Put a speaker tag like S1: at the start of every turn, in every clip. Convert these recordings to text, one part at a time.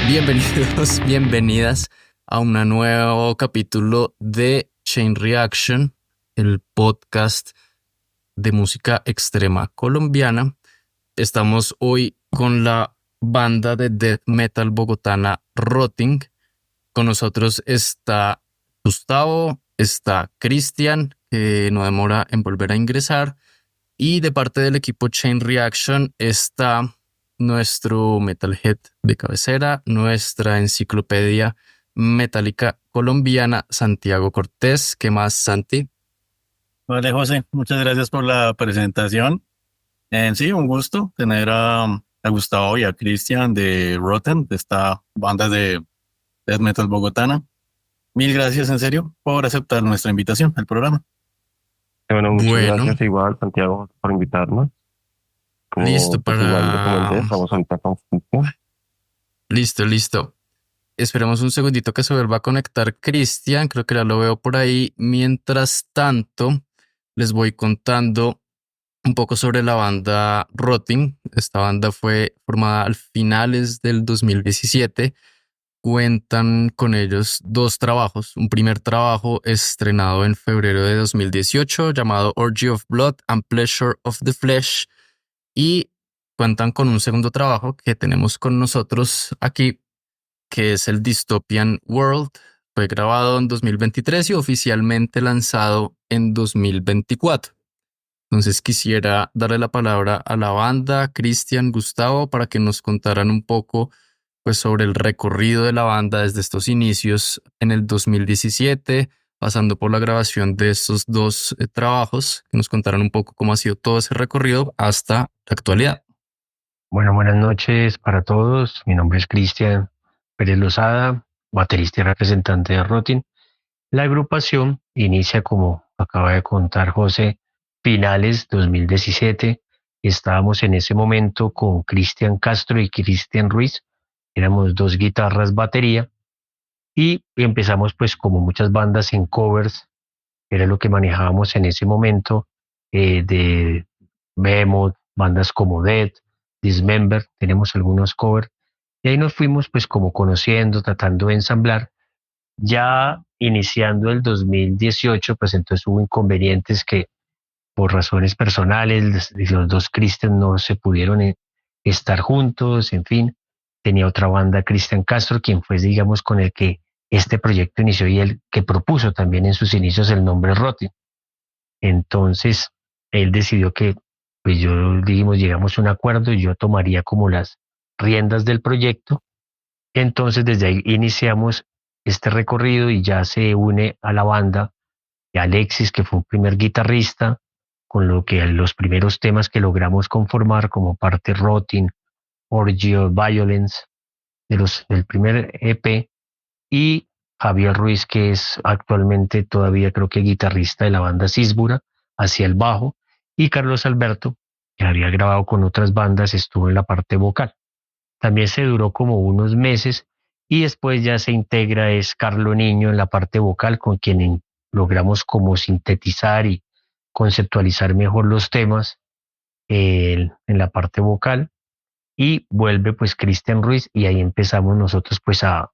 S1: Bienvenidos, bienvenidas a un nuevo capítulo de Chain Reaction, el podcast de música extrema colombiana. Estamos hoy con la banda de death metal bogotana Rotting. Con nosotros está Gustavo, está Cristian, que no demora en volver a ingresar, y de parte del equipo Chain Reaction está nuestro metalhead de cabecera, nuestra enciclopedia metálica colombiana, Santiago Cortés. ¿Qué más, Santi?
S2: Vale, José, muchas gracias por la presentación. Sí, un gusto tener a Gustavo y a Cristian de Rotten, de esta banda de death metal bogotana. Mil gracias, en serio, por aceptar nuestra invitación al programa.
S3: Bueno, muchas
S1: Bueno,
S3: gracias igual, Santiago, por invitarnos.
S1: listo
S3: Pues igual te
S1: para...
S3: comenté, estamos ahorita con Cristian.
S1: Listo. Esperemos un segundito que se vuelva a conectar Cristian. Creo que ya lo veo por ahí. Mientras tanto, les voy contando un poco sobre la banda Rotting. Esta banda fue formada al finales del 2017. Cuentan con ellos dos trabajos. Un primer trabajo estrenado en febrero de 2018 llamado Orgy of Blood and Pleasure of the Flesh. Y cuentan con un segundo trabajo que tenemos con nosotros aquí, que es el Dystopian World. Fue grabado en 2023 y oficialmente lanzado en 2024. Entonces quisiera darle la palabra a la banda, Cristian, Gustavo, para que nos contaran un poco pues, sobre el recorrido de la banda desde estos inicios en el 2017, pasando por la grabación de estos dos trabajos, que nos contaran un poco cómo ha sido todo ese recorrido hasta la actualidad.
S4: Bueno, buenas noches para todos. Mi nombre es Cristian Pérez Lozada, baterista y representante de Rotting. La agrupación inicia, como acaba de contar José, finales 2017. Estábamos en ese momento con Cristian Castro y Cristian Ruiz. Éramos dos guitarras, batería. Y empezamos pues como muchas bandas en covers. Era lo que manejábamos en ese momento, de Behemoth, bandas como Dead, Dismember, tenemos algunos covers. Y ahí nos fuimos pues como conociendo, tratando de ensamblar. Ya iniciando el 2018, pues entonces hubo inconvenientes que por razones personales, los dos Christian no se pudieron estar juntos, en fin. Tenía otra banda, Cristian Castro, quien fue, digamos, con el que este proyecto inició y el que propuso también en sus inicios el nombre Rotting. Entonces, él decidió que, pues llegamos a un acuerdo y yo tomaría como las riendas del proyecto. Entonces, desde ahí iniciamos este recorrido y ya se une a la banda de Alexis, que fue un primer guitarrista, con lo que los primeros temas que logramos conformar como parte Rotting, Orgy of Violence, del primer EP, y Javier Ruiz, que es actualmente todavía creo que guitarrista de la banda Cisbura, hacia el bajo, y Carlos Alberto, que había grabado con otras bandas, estuvo en la parte vocal. También se duró como unos meses y después ya se integra es Carlo Niño en la parte vocal, con quien logramos como sintetizar y conceptualizar mejor los temas en la parte vocal, y vuelve pues Cristian Ruiz y ahí empezamos nosotros pues a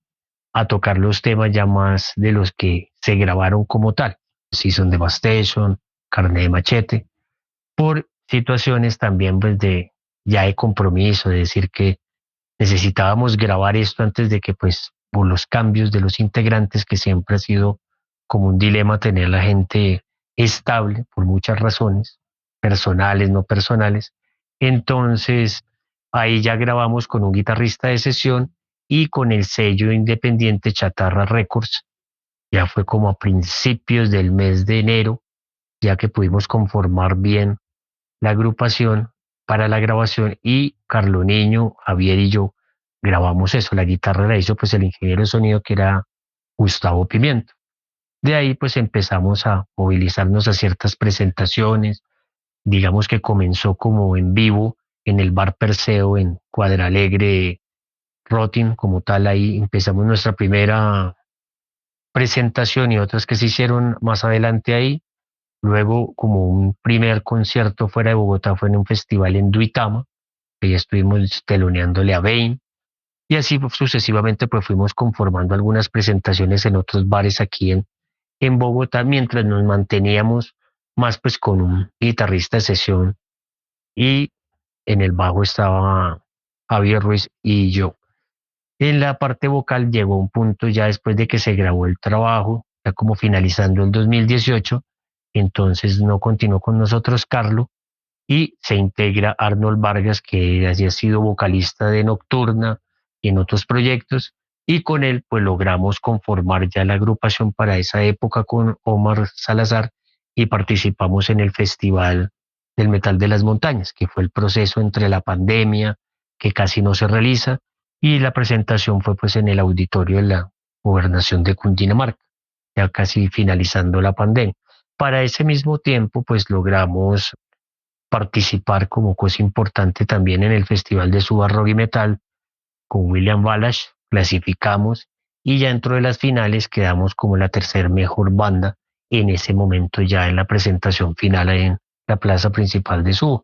S4: tocar los temas ya más de los que se grabaron como tal, Season Devastation, Carne de Machete, por situaciones también pues ya de compromiso, de decir que necesitábamos grabar esto antes de que pues por los cambios de los integrantes, que siempre ha sido como un dilema tener la gente estable por muchas razones, personales, no personales. Entonces ahí ya grabamos con un guitarrista de sesión y con el sello independiente Chatarra Records. Ya fue como a principios del mes de enero, ya que pudimos conformar bien la agrupación para la grabación, y Carlo Niño, Javier y yo grabamos eso. La guitarra la hizo pues el ingeniero de sonido, que era Gustavo Pimiento. De ahí pues empezamos a movilizarnos a ciertas presentaciones. Digamos que comenzó como en vivo en el bar Perseo en Cuadralegre, Rotting como tal. Ahí empezamos nuestra primera presentación y otras que se hicieron más adelante ahí. Luego, como un primer concierto fuera de Bogotá, fue en un festival en Duitama, que ya estuvimos teloneándole a Bane. Y así sucesivamente pues fuimos conformando algunas presentaciones en otros bares aquí en Bogotá, mientras nos manteníamos más pues con un guitarrista de sesión y en el bajo estaba Javier Ruiz y yo. En la parte vocal llegó un punto ya después de que se grabó el trabajo, ya como finalizando el 2018, entonces no continuó con nosotros Carlo y se integra Arnold Vargas, que había sido vocalista de Nocturna y en otros proyectos, y con él pues logramos conformar ya la agrupación para esa época con Omar Salazar y participamos en el Festival del Metal de las Montañas, que fue el proceso entre la pandemia, que casi no se realiza, y la presentación fue pues en el auditorio de la Gobernación de Cundinamarca, ya casi finalizando la pandemia. Para ese mismo tiempo pues logramos participar como cosa importante también en el Festival de Suba Rock y Metal con William Balash, clasificamos y ya dentro de las finales quedamos como la tercer mejor banda en ese momento ya en la presentación final en la plaza principal de Suba.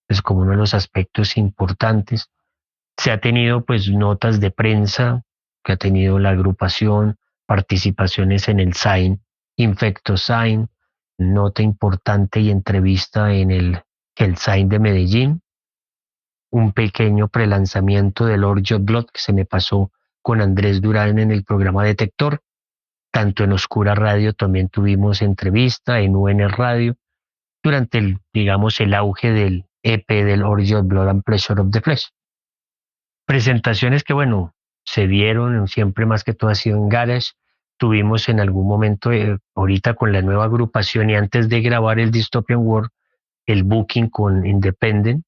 S4: Es como uno de los aspectos importantes. Se ha tenido pues notas de prensa que ha tenido la agrupación, participaciones en el Sign, Infecto Sign, nota importante y entrevista en el Sign de Medellín, un pequeño prelanzamiento del Orgy of Blood que se me pasó con Andrés Durán en el programa Detector, tanto en Oscura Radio también tuvimos entrevista, en UN Radio, durante el, digamos, el auge del EP del Orgy of Blood and Pleasure of the Flesh. Presentaciones que, bueno, se dieron siempre más que todo ha sido en Garage. Tuvimos en algún momento, ahorita con la nueva agrupación y antes de grabar el Dystopian World, el booking con Independent,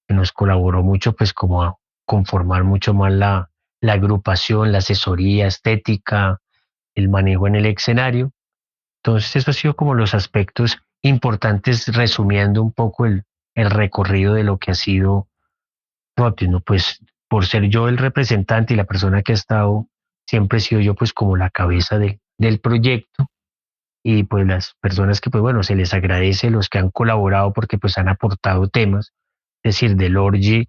S4: que nos colaboró mucho, pues como a conformar mucho más la agrupación, la asesoría estética, el manejo en el escenario. Entonces, eso ha sido como los aspectos importantes, resumiendo un poco el recorrido de lo que ha sido Rotin, ¿no? Pues por ser yo el representante y la persona que ha estado, siempre he sido yo pues como la cabeza del proyecto y pues las personas que pues bueno, se les agradece los que han colaborado porque pues han aportado temas, es decir, del Orgy,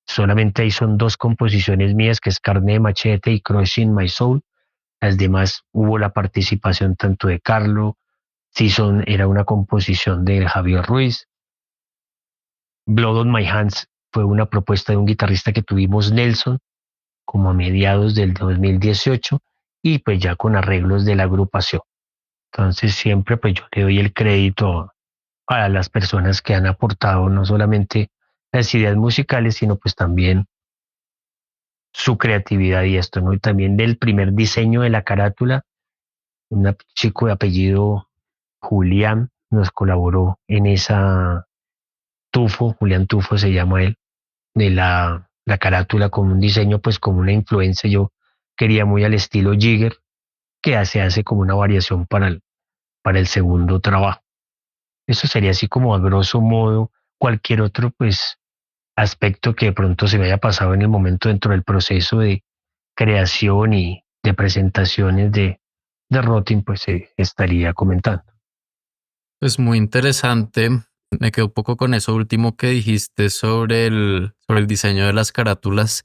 S4: solamente ahí son 2 composiciones mías que es Carne de Machete y Crushing My Soul, las demás hubo la participación tanto de Carlo, Season era una composición de Javier Ruiz, Blood on My Hands fue una propuesta de un guitarrista que tuvimos Nelson como a mediados del 2018 y pues ya con arreglos de la agrupación. Entonces siempre pues yo le doy el crédito a las personas que han aportado no solamente las ideas musicales, sino pues también su creatividad y esto, ¿no? Y también del primer diseño de la carátula, un chico de apellido Julián nos colaboró en esa Julián Tufo se llama él, de la carátula con un diseño pues como una influencia, yo quería muy al estilo Jigger, que hace como una variación para el segundo trabajo. Eso sería así como a grosso modo cualquier otro pues aspecto que de pronto se me haya pasado en el momento dentro del proceso de creación y de presentaciones de Rotin, pues estaría comentando.
S1: Es muy interesante. Me quedo un poco con eso último que dijiste sobre el diseño de las carátulas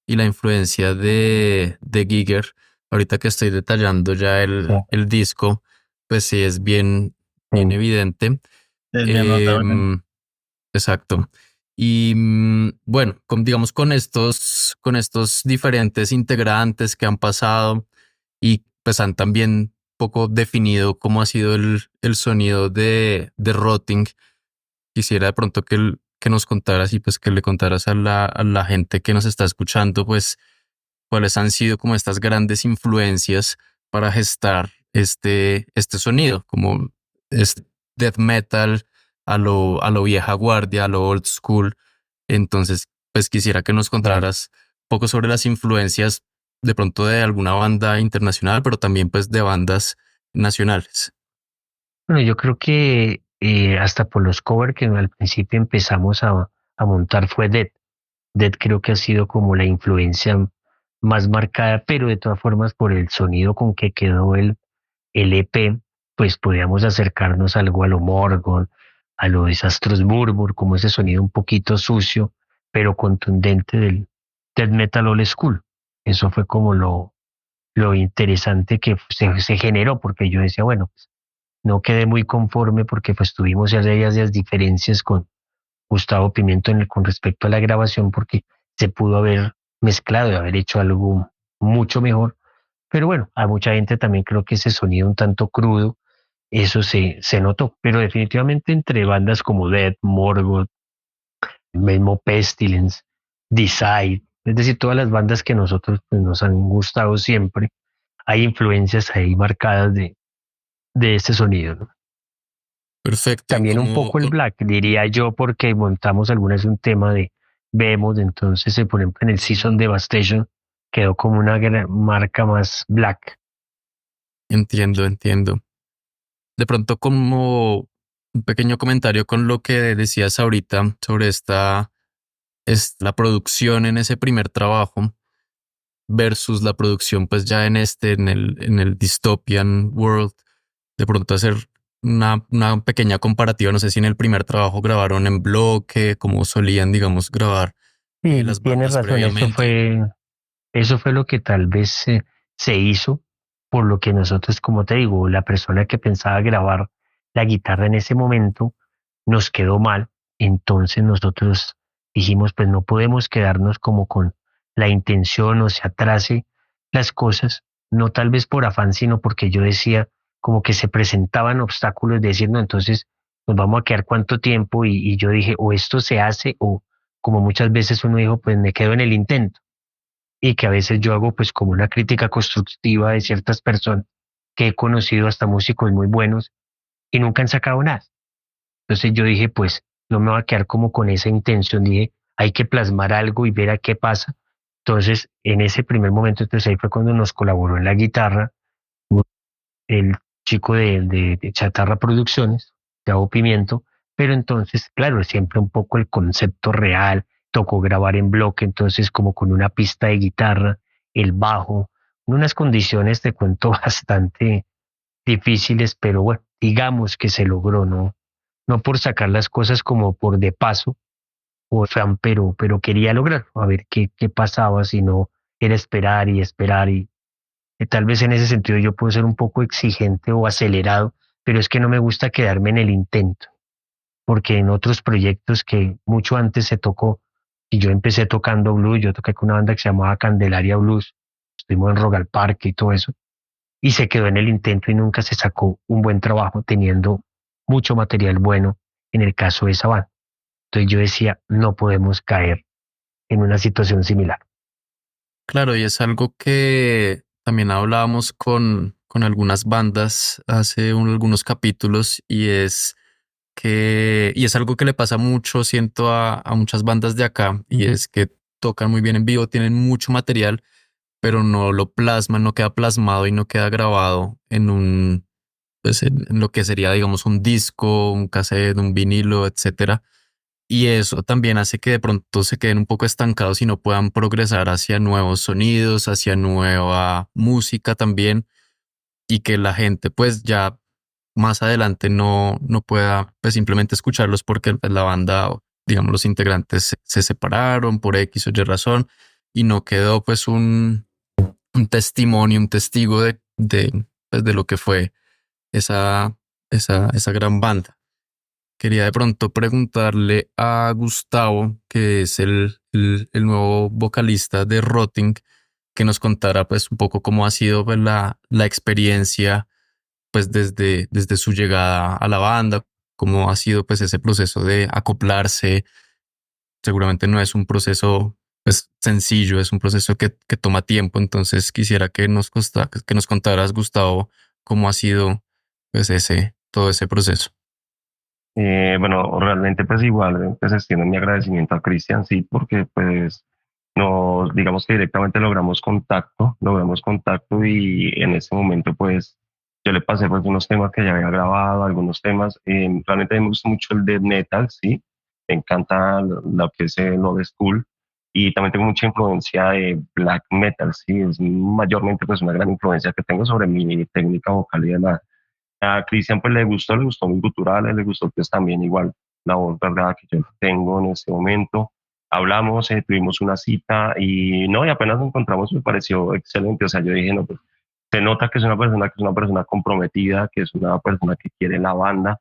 S1: y la influencia de Giger. Ahorita que estoy detallando ya el disco, pues sí es bien evidente.
S2: Es bien notable.
S1: Exacto. Y bueno, digamos con estos diferentes integrantes que han pasado y pues han también poco definido cómo ha sido el sonido de Rotting. Quisiera de pronto que nos contaras y pues que le contaras a la gente que nos está escuchando, pues cuáles han sido como estas grandes influencias para gestar este sonido, como es death metal a lo vieja guardia, a lo old school. Entonces, pues quisiera que nos contaras un poco sobre las influencias de pronto de alguna banda internacional, pero también pues de bandas nacionales.
S4: Bueno, yo creo que hasta por los covers que al principio empezamos a montar fue Dead. Dead creo que ha sido como la influencia más marcada, pero de todas formas por el sonido con que quedó el EP, pues podíamos acercarnos algo a lo Morgon, a lo Desastros Murmur, como ese sonido un poquito sucio, pero contundente death metal old school. Eso fue como lo interesante que se generó, porque yo decía, bueno, pues, no quedé muy conforme porque pues tuvimos ya esas diferencias con Gustavo Pimiento con respecto a la grabación, porque se pudo haber mezclado y haber hecho algo mucho mejor. Pero bueno, a mucha gente también creo que ese sonido un tanto crudo, eso se notó. Pero definitivamente entre bandas como Death, Morgoth, el mismo Pestilence, Decide, es decir, todas las bandas que nosotros pues, nos han gustado siempre, hay influencias ahí marcadas de este sonido, ¿no?
S1: Perfecto. Y
S4: También un poco el black, diría yo, porque montamos alguna vez un tema de Vemos, entonces, por ejemplo, en el Season Devastation quedó como una marca más black.
S1: entiendo, entiendo. De pronto, como un pequeño comentario con lo que decías ahorita sobre es la producción en ese primer trabajo versus la producción, pues ya en el Dystopian World. De pronto hacer una pequeña comparativa. No sé si en el primer trabajo grabaron en bloque, como solían, digamos, grabar
S4: Sí,
S1: las
S4: tienes
S1: bandas
S4: razón,
S1: previamente.
S4: eso fue lo que tal vez se hizo, por lo que nosotros, como te digo, la persona que pensaba grabar la guitarra en ese momento nos quedó mal, entonces nosotros dijimos, pues no podemos quedarnos como con la intención o se atrase las cosas, no tal vez por afán, sino porque yo decía como que se presentaban obstáculos de decir, no, entonces nos vamos a quedar cuánto tiempo y yo dije, o esto se hace o como muchas veces uno dijo, pues me quedo en el intento y que a veces yo hago pues como una crítica constructiva de ciertas personas que he conocido hasta músicos muy buenos y nunca han sacado nada. Entonces yo dije pues no me voy a quedar como con esa intención, dije hay que plasmar algo y ver a qué pasa. Entonces en ese primer momento, entonces ahí fue cuando nos colaboró en la guitarra el chico de Chatarra Producciones, Gabo Pimiento, pero entonces, claro, siempre un poco el concepto real, tocó grabar en bloque, entonces como con una pista de guitarra, el bajo, en unas condiciones, te cuento, bastante difíciles, pero bueno, digamos que se logró, ¿no? No por sacar las cosas como por de paso o fan, pero quería lograr, a ver qué pasaba, si no era esperar y esperar y tal vez en ese sentido yo puedo ser un poco exigente o acelerado, pero es que no me gusta quedarme en el intento, porque en otros proyectos que mucho antes se tocó, y yo empecé tocando blues, yo toqué con una banda que se llamaba Candelaria Blues, estuvimos en Rogal Park y todo eso, y se quedó en el intento y nunca se sacó un buen trabajo teniendo mucho material bueno en el caso de esa banda. Entonces yo decía, no podemos caer en una situación similar.
S1: Claro, y es algo que también hablábamos con algunas bandas hace algunos capítulos y es algo que le pasa mucho, siento, a muchas bandas de acá, y es que tocan muy bien en vivo, tienen mucho material, pero no lo plasman, no queda plasmado y no queda grabado pues en lo que sería, digamos, un disco, un cassette, un vinilo, etcétera. Y eso también hace que de pronto se queden un poco estancados y no puedan progresar hacia nuevos sonidos, hacia nueva música también, y que la gente pues ya más adelante no pueda pues simplemente escucharlos porque pues, la banda, digamos, los integrantes se separaron por X o Y razón y no quedó pues un testimonio, un testigo pues, de lo que fue esa, esa gran banda. Quería de pronto preguntarle a Gustavo, que es el nuevo vocalista de Rotting, que nos contara pues un poco cómo ha sido pues, la experiencia pues desde su llegada a la banda, cómo ha sido pues ese proceso de acoplarse. Seguramente no es un proceso pues sencillo, es un proceso que toma tiempo, entonces quisiera que nos contaras, Gustavo, cómo ha sido pues todo ese proceso.
S3: Bueno, realmente pues igual, pues extiendo mi agradecimiento a Cristian, sí, porque pues nos, digamos que directamente logramos contacto y en ese momento pues yo le pasé pues unos temas que ya había grabado, algunos temas, realmente a mí me gusta mucho el death metal, sí, me encanta lo que es el old school y también tengo mucha influencia de black metal, sí, es mayormente pues una gran influencia que tengo sobre mi técnica vocal y demás. A Cristian pues le gustó mi gutural, le gustó pues también igual la voz verdad que yo tengo en este momento. hablamos, tuvimos una cita y no, y apenas nos encontramos me pareció excelente. O sea, yo dije, no, pues se nota que es una persona comprometida, que es una persona que quiere la banda,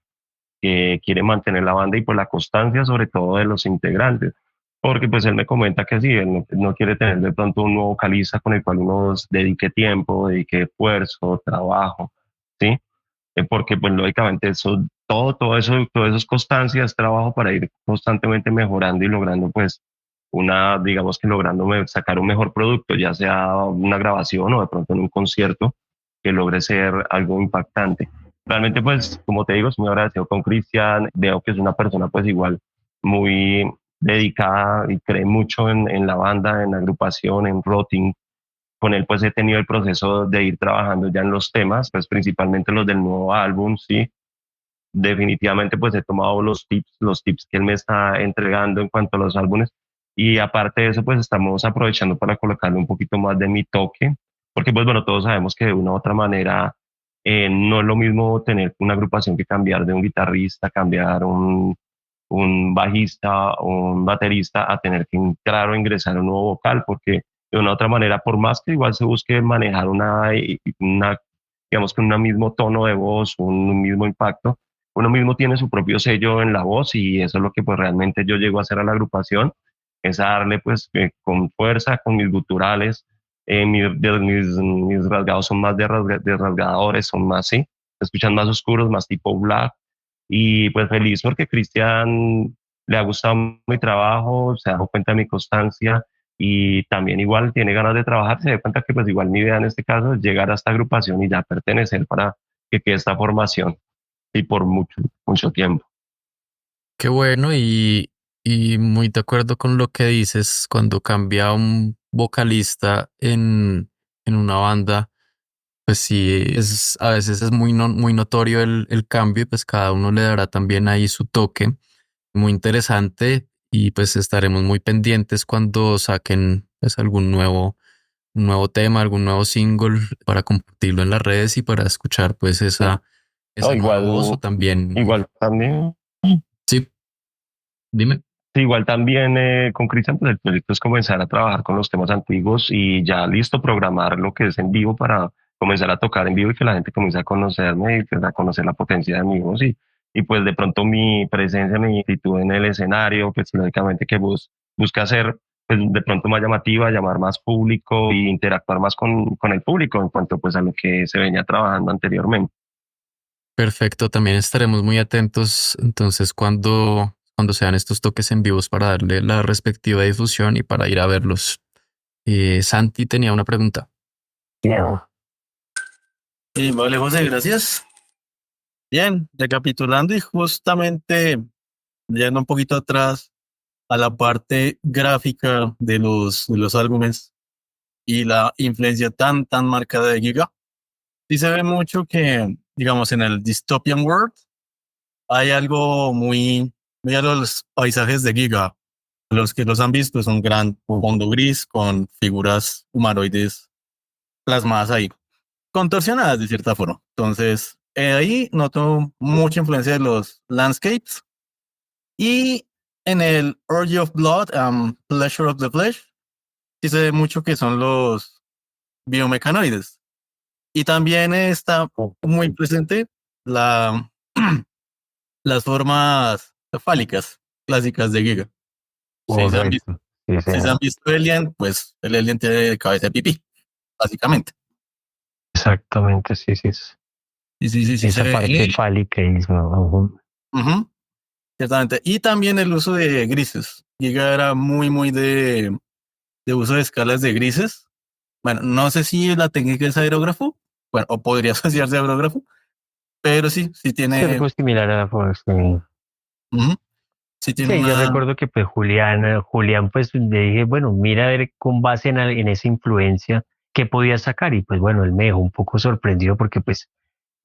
S3: que quiere mantener la banda y pues la constancia sobre todo de los integrantes. Porque pues él me comenta que sí, él no quiere tener de pronto un nuevo vocalista con el cual uno dedique tiempo, dedique esfuerzo, trabajo, ¿sí? Porque pues lógicamente eso, todo eso es constancia, es trabajo para ir constantemente mejorando y logrando pues digamos que logrando sacar un mejor producto, ya sea una grabación o de pronto en un concierto que logre ser algo impactante. Realmente pues, como te digo, estoy muy agradecido con Cristian, veo que es una persona pues igual muy dedicada y cree mucho en la banda, en la agrupación, en Rotting. Con él pues he tenido el proceso de ir trabajando ya en los temas, pues principalmente los del nuevo álbum, sí. Definitivamente pues he tomado los tips que él me está entregando en cuanto a los álbumes y aparte de eso pues estamos aprovechando para colocarle un poquito más de mi toque, porque pues bueno, todos sabemos que de una u otra manera no es lo mismo tener una agrupación que cambiar de un guitarrista, cambiar un bajista o un baterista a tener que entrar o ingresar un nuevo vocal, porque de una u otra manera, por más que igual se busque manejar digamos que un mismo tono de voz, un mismo impacto, uno mismo tiene su propio sello en la voz y eso es lo que pues realmente yo llego a hacer a la agrupación, es a darle pues con fuerza, con mis guturales, mis rasgados son más de rasgadores, son más, sí, se escuchan más oscuros, más tipo black y pues feliz porque Cristian le ha gustado mi trabajo, se ha dado cuenta de mi constancia y también igual tiene ganas de trabajar, se da cuenta que pues igual mi idea en este caso es llegar a esta agrupación y ya pertenecer para que quede esta formación y por mucho, mucho tiempo.
S1: Qué bueno y muy de acuerdo con lo que dices, cuando cambia un vocalista en una banda, pues sí, a veces es muy notorio el cambio y pues cada uno le dará también ahí su toque. Muy interesante y pues estaremos muy pendientes cuando saquen pues un nuevo tema, algún nuevo single para compartirlo en las redes y para escuchar pues
S3: No,
S1: esa nueva voz o también.
S3: igual también.
S1: Sí, dime.
S3: Sí, igual también con Cristian, pues el proyecto es comenzar a trabajar con los temas antiguos y ya listo, programar lo que es en vivo para comenzar a tocar en vivo y que la gente comience a conocerme y pues, a conocer la potencia de mi voz y pues de pronto mi presencia, mi actitud en el escenario, pues lógicamente que busca ser pues de pronto más llamativa, llamar más público e interactuar más con el público en cuanto pues a lo que se venía trabajando anteriormente.
S1: Perfecto, también estaremos muy atentos entonces cuando sean estos toques en vivos para darle la respectiva difusión y para ir a verlos. Santi tenía una pregunta.
S4: Bien.
S2: Vale, José, gracias. Bien, recapitulando y justamente yendo un poquito atrás a la parte gráfica de los álbumes y la influencia tan marcada de Giga, sí se ve mucho que, digamos, en el Dystopian World hay algo muy a los paisajes de Giga. Los que los han visto es un gran fondo gris con figuras humanoides plasmadas ahí, contorsionadas de cierta forma. Entonces, ahí noto mucha influencia de los landscapes. Y en el Orgy of Blood and Pleasure of the Flesh, sí se ve mucho que son los biomecanoides. Y también está muy presente la, las formas fálicas clásicas de Giga.
S4: Correcto. Sí,
S2: Si se han visto Alien, pues el Alien tiene cabeza de pipí, básicamente.
S4: exactamente, sí, sí.
S2: Sí,
S4: Esa parte fálica y
S2: Ujú, ciertamente. Y también el uso de grises. Giga era muy de uso de escalas de grises. Bueno, no sé si la técnica es aerógrafo, bueno, o podría asociarse a aerógrafo, pero sí
S4: es
S2: tiene,
S4: algo similar a la Fox.
S2: ujú, sí tiene
S4: Sí, yo
S2: una,
S4: recuerdo que pues Julián pues le dije, bueno, mira a ver con base en esa influencia qué podía sacar y pues bueno, él me dejó un poco sorprendido porque pues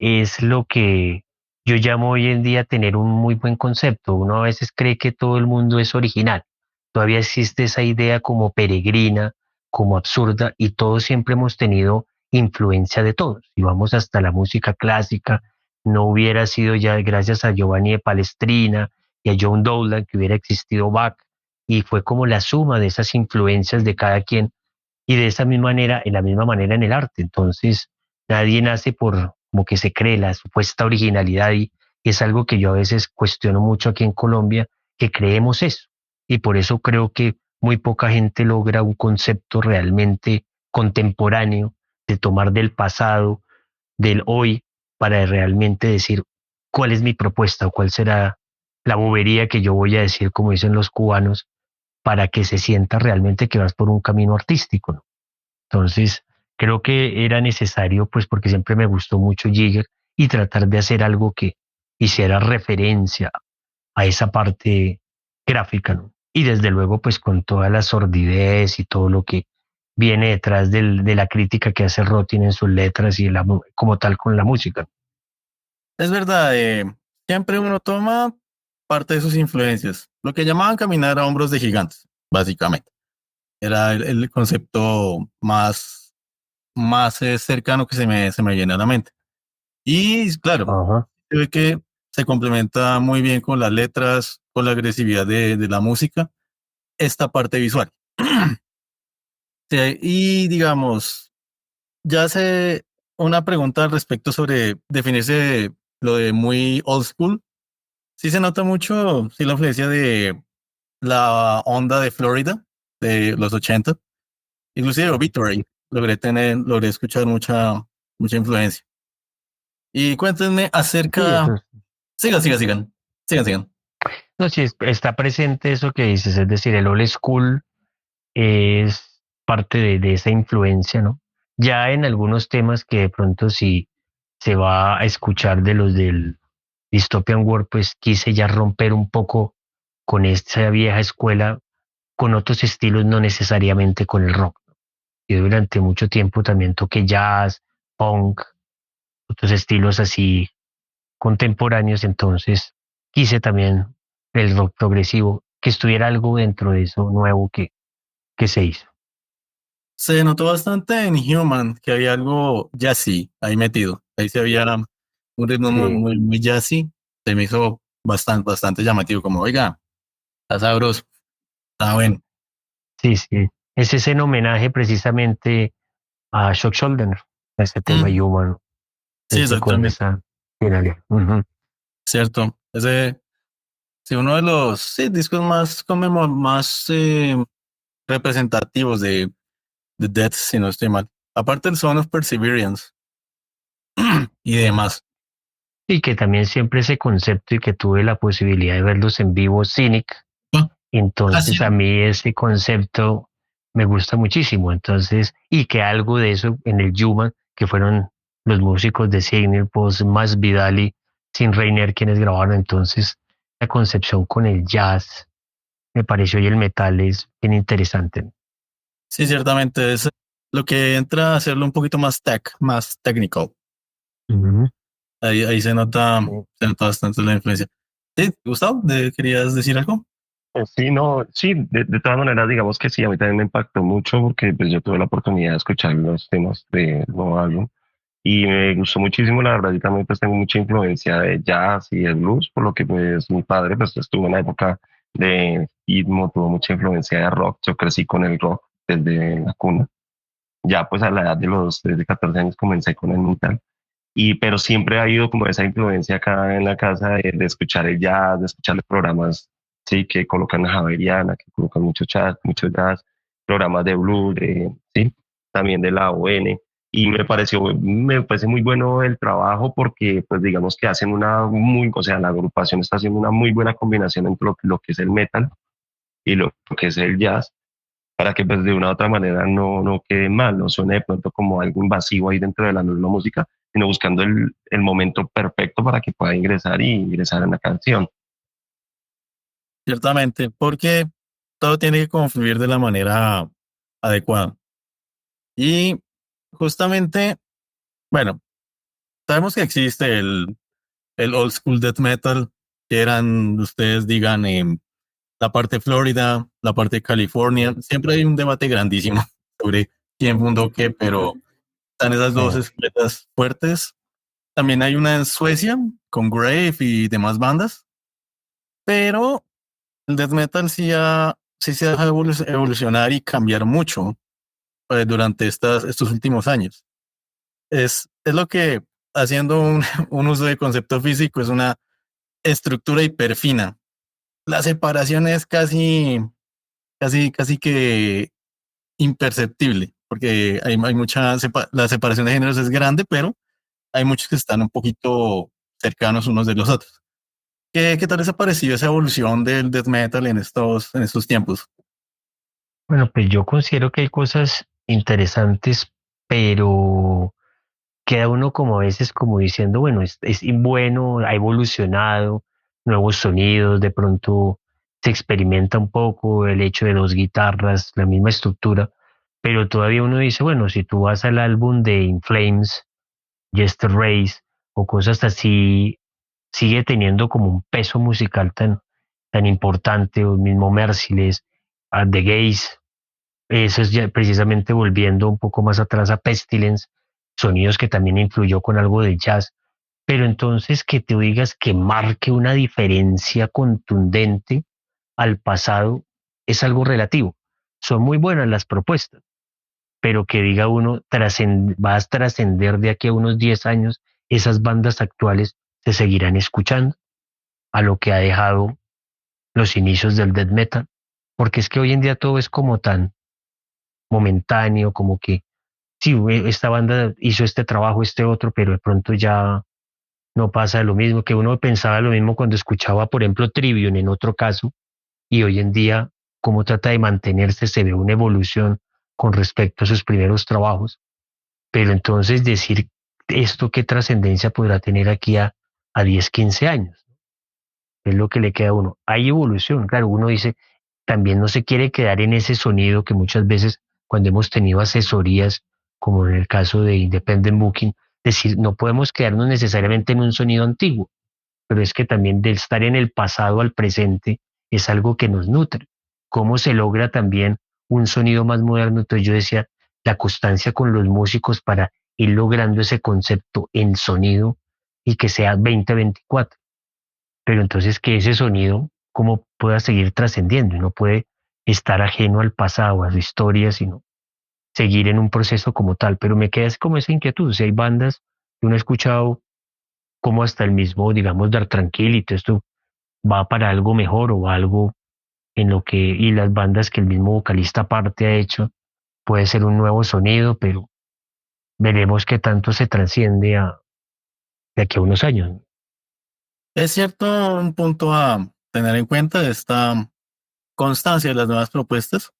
S4: es lo que yo llamo hoy en día tener un muy buen concepto. Uno a veces cree que todo el mundo es original. Todavía existe esa idea como peregrina, como absurda, y todos siempre hemos tenido influencia de todos. Si vamos hasta la música clásica, no hubiera sido ya gracias a Giovanni de Palestrina y a John Dowland que hubiera existido Bach y fue como la suma de esas influencias de cada quien y de esa misma manera, en la misma manera en el arte. Entonces, nadie nace por como que se cree la supuesta originalidad y es algo que yo a veces cuestiono mucho aquí en Colombia, que creemos eso. Y por eso creo que muy poca gente logra un concepto realmente contemporáneo de tomar del pasado, del hoy, para realmente decir cuál es mi propuesta o cuál será la bobería que yo voy a decir, como dicen los cubanos, para que se sienta realmente que vas por un camino artístico, ¿no? Entonces, creo que era necesario, pues porque siempre me gustó mucho Jigger y tratar de hacer algo que hiciera referencia a esa parte gráfica, ¿no? Y desde luego, pues con toda la sordidez y todo lo que viene detrás de la crítica que hace Rotin en sus letras y como tal con la música.
S2: Es verdad, siempre uno toma parte de sus influencias, lo que llamaban caminar a hombros de gigantes, básicamente. Era el concepto más cercano que se me viene a la mente. Y claro,
S4: Ajá.
S2: se ve que se complementa muy bien con las letras, con la agresividad de la música, esta parte visual. Sí, y digamos, ya sé una pregunta al respecto sobre definirse lo de muy old school. Sí se nota mucho, sí, la influencia de la onda de Florida de los 80, inclusive Obituary. Logré escuchar mucha influencia. Y cuéntenme
S4: Sí,
S2: acerca. Sigan.
S4: no, sí, está presente eso que dices, es decir, el old school es parte de esa influencia, ¿no? Ya en algunos temas que de pronto si se va a escuchar de los del Dystopian World, pues quise ya romper un poco con esta vieja escuela, con otros estilos, no necesariamente con el rock. Yo durante mucho tiempo también toqué jazz, punk, otros estilos así contemporáneos, entonces quise también el rock progresivo, que estuviera algo dentro de eso nuevo que se hizo.
S2: Se notó bastante en Human que había algo jazzy ahí metido. Ahí se había un ritmo
S4: Sí,
S2: muy jazzy. Se me hizo bastante llamativo, como, oiga, está sabroso, está bueno.
S4: sí, sí. Ese es en homenaje precisamente a Shock Shoulder, a ese tema
S2: Mm,
S4: Human,
S2: sí,
S4: con
S2: exactamente,
S4: esa finalidad. Ujú.
S2: cierto. Sí, uno de los discos más representativos de Death, si no estoy mal. Aparte del Son of Perseverance y demás.
S4: Y que también siempre ese concepto y que tuve la posibilidad de verlos en vivo, Cynic, entonces
S2: Sí.
S4: a mí ese concepto me gusta muchísimo. Entonces, y que algo de eso en el Human, que fueron los músicos de Cynic, pues más Vidal y Sin Reiner quienes grabaron, entonces la concepción con el jazz me pareció y el metal es bien interesante.
S2: Sí, ciertamente es lo que entra a hacerlo un poquito más technical.
S4: Ujú.
S2: Ahí se nota bastante la influencia. Sí, Gustavo, ¿querías decir algo?
S3: Sí, no, sí, de todas maneras, digamos que sí, a mí también me impactó mucho porque pues yo tuve la oportunidad de escuchar los temas de nuevo álbum y me gustó muchísimo, la verdad, yo también pues tengo mucha influencia de jazz y de blues, por lo que pues mi padre pues estuvo en la época de ritmo, tuvo mucha influencia de rock, yo crecí con el rock desde la cuna, ya pues a la edad desde 14 años comencé con el metal. Y, pero siempre ha habido como esa influencia acá en la casa de escuchar el jazz, de escuchar los programas, sí, que colocan a Javeriana, que colocan mucho jazz, programas de blues, sí, también de la ON. Y me parece muy bueno el trabajo porque, pues digamos que hacen o sea, la agrupación está haciendo una muy buena combinación entre lo que es el metal y lo que es el jazz para que pues de una u otra manera no quede mal, no suene de pronto como algo invasivo ahí dentro de la misma música, sino buscando el momento perfecto para que pueda ingresar y ingresar en la canción.
S2: Ciertamente, porque todo tiene que confluir de la manera adecuada. Y justamente, bueno, sabemos que existe el old school death metal, que eran, ustedes digan, la parte Florida, la parte California. Siempre hay un debate grandísimo sobre quién fundó qué, pero están esas dos
S4: Sí.
S2: escuelas fuertes. También hay una en Suecia con Grave y demás bandas, pero el death metal sí ha sí se deja evolucionar y cambiar mucho durante estos últimos años. Es lo que, haciendo un uso de concepto físico, es una estructura hiperfina. La separación es casi que imperceptible, porque hay la separación de géneros es grande, pero hay muchos que están un poquito cercanos unos de los otros. ¿Qué tal les ha parecido esa evolución del death metal en estos tiempos?
S4: Bueno, pues yo considero que hay cosas interesantes, pero queda uno como a veces como diciendo, bueno, es bueno, ha evolucionado, nuevos sonidos, de pronto se experimenta un poco el hecho de dos guitarras, la misma estructura, pero todavía uno dice, bueno, si tú vas al álbum de In Flames, Jester Race o cosas así, sigue teniendo como un peso musical tan importante, o mismo Merciless, a The Gaze, eso es ya precisamente volviendo un poco más atrás a Pestilence, sonidos que también influyó con algo de jazz, pero entonces que te digas que marque una diferencia contundente al pasado es algo relativo. Son muy buenas las propuestas, pero que diga uno, va a trascender de aquí a unos 10 años, esas bandas actuales se seguirán escuchando a lo que ha dejado los inicios del death metal, porque es que hoy en día todo es como tan momentáneo, como que sí, esta banda hizo este trabajo, este otro, pero de pronto ya no pasa lo mismo, que uno pensaba lo mismo cuando escuchaba, por ejemplo, Trivium en otro caso, y hoy en día, cómo trata de mantenerse, se ve una evolución con respecto a sus primeros trabajos, pero entonces decir esto qué trascendencia podrá tener aquí a 10 15 años, es lo que le queda a uno. Hay evolución, claro, uno dice, también no se quiere quedar en ese sonido que muchas veces cuando hemos tenido asesorías, como en el caso de Independent Booking, decir, no podemos quedarnos necesariamente en un sonido antiguo, pero es que también de estar en el pasado al presente es algo que nos nutre. ¿Cómo se logra también un sonido más moderno? Entonces yo decía, la constancia con los músicos para ir logrando ese concepto en sonido y que sea 2024, pero entonces que ese sonido cómo pueda seguir trascendiendo y no puede estar ajeno al pasado, a su historia, sino seguir en un proceso como tal. Pero me queda como esa inquietud, si hay bandas que uno ha escuchado como hasta el mismo, digamos, Dark Tranquillity, esto va para algo mejor o algo en lo que, y las bandas que el mismo vocalista aparte ha hecho, puede ser un nuevo sonido, pero veremos qué tanto se trasciende de aquí a unos años.
S2: Es cierto, un punto a tener en cuenta de esta constancia de las nuevas propuestas.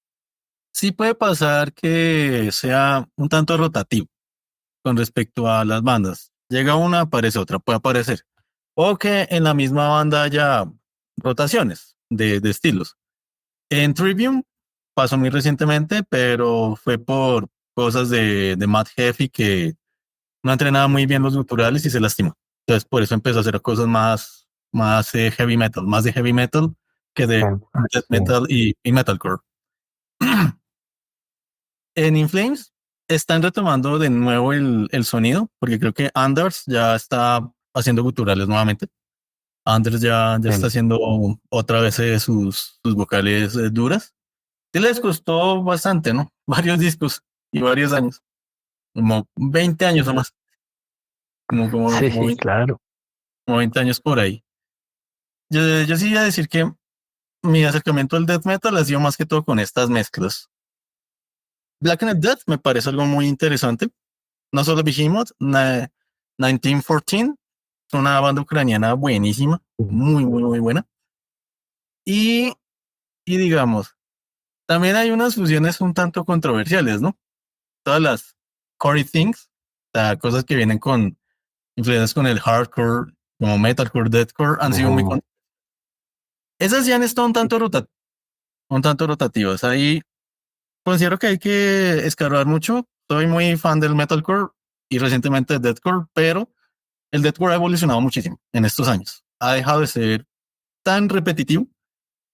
S2: Sí puede pasar que sea un tanto rotativo con respecto a las bandas. Llega una, aparece otra, puede aparecer. O que en la misma banda haya rotaciones de estilos. En Trivium pasó muy recientemente, pero fue por cosas de Matt Heffy que no entrenaba muy bien los guturales y se lastimó. Entonces por eso empezó a hacer cosas más heavy metal, más de heavy metal que de death
S4: Sí.
S2: metal y metalcore. En Inflames están retomando de nuevo el sonido, porque creo que Anders ya está haciendo guturales nuevamente. Anders ya está haciendo otra vez sus vocales duras. Sí les costó bastante, ¿no? Varios discos y varios años, como 20 años o más, como
S4: Sí, claro.
S2: 20 años por ahí. Yo sí iba a decir que mi acercamiento al death metal ha sido más que todo con estas mezclas. Blackened Death me parece algo muy interesante. No solo Behemoth, 1914, es una banda ucraniana buenísima, muy buena. Y, y digamos, también hay unas fusiones un tanto controversiales, ¿no? Todas las Corey Things, o sea, cosas que vienen con influencias con el hardcore, como metalcore, deathcore, han sido muy... Esas ya han estado un tanto rotativas. Ahí considero que hay que escarbar mucho. Soy muy fan del metalcore y recientemente del deathcore, pero el deathcore ha evolucionado muchísimo en estos años. Ha dejado de ser tan repetitivo. O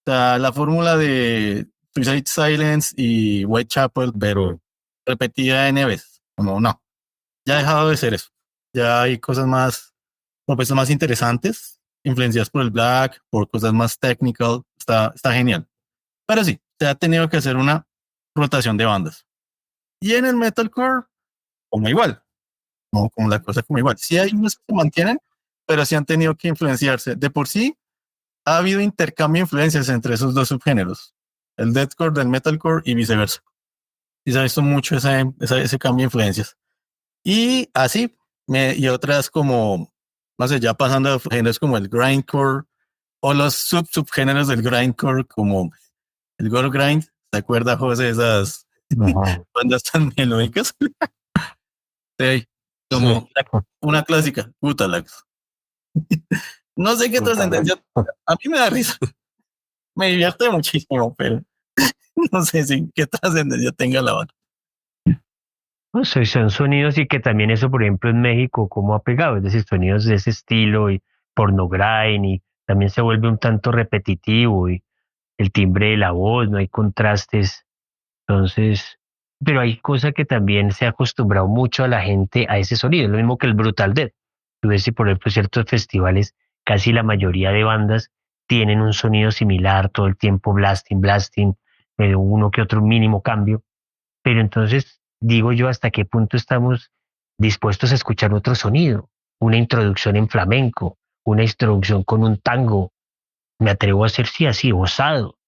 S2: sea, la fórmula de Suicide Silence y Whitechapel, pero repetida N veces. Como no, ya ha dejado de ser eso. Ya hay cosas más, propuestas más interesantes, influenciadas por el black, por cosas más technical. Está genial. Pero sí, se ha tenido que hacer una rotación de bandas. Y en el metalcore, como igual, no como la cosa como igual. Sí hay unos que se mantienen, pero sí han tenido que influenciarse. De por sí, ha habido intercambio de influencias entre esos dos subgéneros, el deathcore del metalcore y viceversa. Y se ha visto mucho ese cambio de influencias. Y así, y otras como, no sé, ya pasando a géneros como el grindcore o los subgéneros del grindcore como el gore grind. ¿Te acuerdas, José, de esas bandas tan melódicas? Sí, como una clásica, Gutalax. No sé qué trascendencia, a mí me da risa, me divierte muchísimo, pero no sé si qué trascendencia tenga la banda.
S4: No sé, son sonidos y que también eso, por ejemplo, en México, como ha pegado, es decir, sonidos de ese estilo y porno grind y también se vuelve un tanto repetitivo y el timbre de la voz, no hay contrastes. Entonces, pero hay cosas que también se ha acostumbrado mucho a la gente a ese sonido, lo mismo que el Brutal Death. Tú ves, si por ejemplo, ciertos festivales, casi la mayoría de bandas tienen un sonido similar, todo el tiempo blasting, blasting, uno que otro mínimo cambio. Pero entonces, digo yo, ¿hasta qué punto estamos dispuestos a escuchar otro sonido? Una introducción en flamenco, una introducción con un tango. Me atrevo a ser, sí, así, osado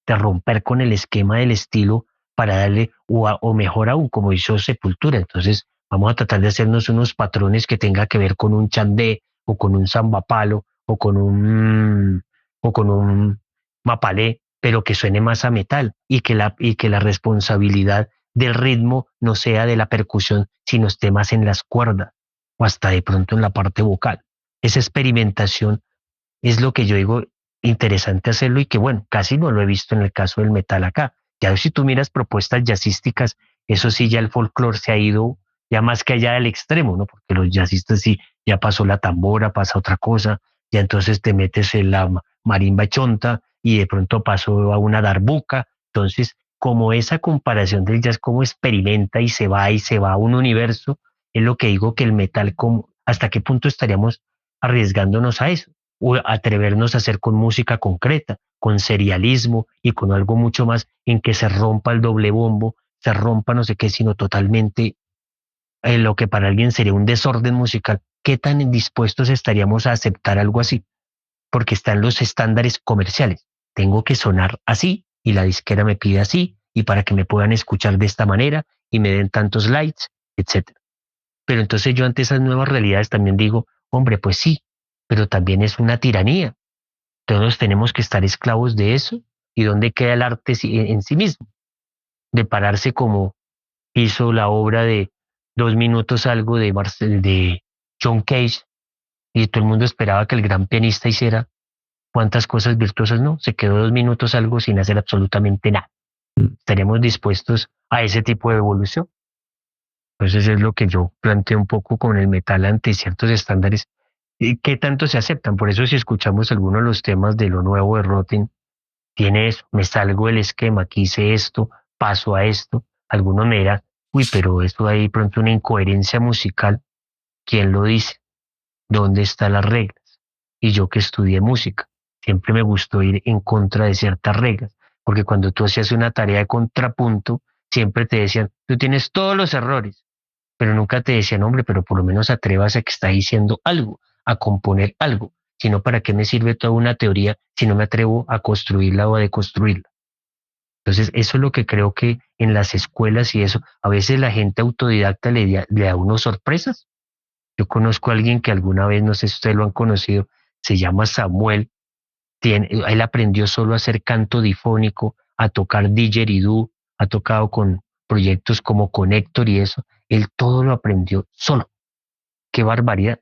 S4: de romper con el esquema del estilo para darle, o mejor aún, como hizo Sepultura. Entonces, vamos a tratar de hacernos unos patrones que tenga que ver con un chandé, o con un zambapalo, o con un mapalé, pero que suene más a metal y que la responsabilidad del ritmo no sea de la percusión, sino esté más en las cuerdas o hasta de pronto en la parte vocal. Esa experimentación es lo que yo digo interesante hacerlo y que bueno, casi no lo he visto en el caso del metal acá. Ya si tú miras propuestas jazzísticas, eso sí, ya el folclore se ha ido ya más que allá del extremo, ¿no? Porque los jazzistas sí, ya pasó la tambora, pasa otra cosa, ya entonces te metes en la marimba chonta y de pronto pasó a una darbuca. Entonces, como esa comparación del jazz, como experimenta y se va a un universo, es lo que digo que el metal, como, ¿hasta qué punto estaríamos arriesgándonos a eso? O atrevernos a hacer con música concreta, con serialismo y con algo mucho más en que se rompa el doble bombo, se rompa no sé qué, sino totalmente lo que para alguien sería un desorden musical. ¿Qué tan dispuestos estaríamos a aceptar algo así? Porque están los estándares comerciales. Tengo que sonar así y la disquera me pide así y para que me puedan escuchar de esta manera y me den tantos likes, etcétera. Pero entonces yo ante esas nuevas realidades también digo, hombre, pues sí, pero también es una tiranía. Todos tenemos que estar esclavos de eso. ¿Y dónde queda el arte en sí mismo? De pararse como hizo la obra de 2 minutos algo de John Cage y todo el mundo esperaba que el gran pianista hiciera cuántas cosas virtuosas, no, se quedó 2 minutos algo sin hacer absolutamente nada. ¿Estaríamos dispuestos a ese tipo de evolución? Entonces es lo que yo planteo un poco con el metal ante ciertos estándares. ¿Y qué tanto se aceptan? Por eso si escuchamos algunos de los temas de lo nuevo de Rotten, tiene eso, me salgo del esquema, aquí hice esto, paso a esto. Algunos me dirán, uy, pero esto hay pronto una incoherencia musical. ¿Quién lo dice? ¿Dónde están las reglas? Y yo que estudié música, siempre me gustó ir en contra de ciertas reglas, porque cuando tú hacías una tarea de contrapunto, siempre te decían, tú tienes todos los errores, pero nunca te decían, hombre, pero por lo menos atrévase a que está diciendo algo, a componer algo, sino para qué me sirve toda una teoría si no me atrevo a construirla o a deconstruirla. Entonces, eso es lo que creo que en las escuelas y eso, a veces la gente autodidacta le da unas sorpresas. Yo conozco a alguien que alguna vez, no sé si ustedes lo han conocido, se llama Samuel, él aprendió solo a hacer canto difónico, a tocar didgeridoo, ha tocado con proyectos como Connector y eso, él todo lo aprendió solo. Qué barbaridad.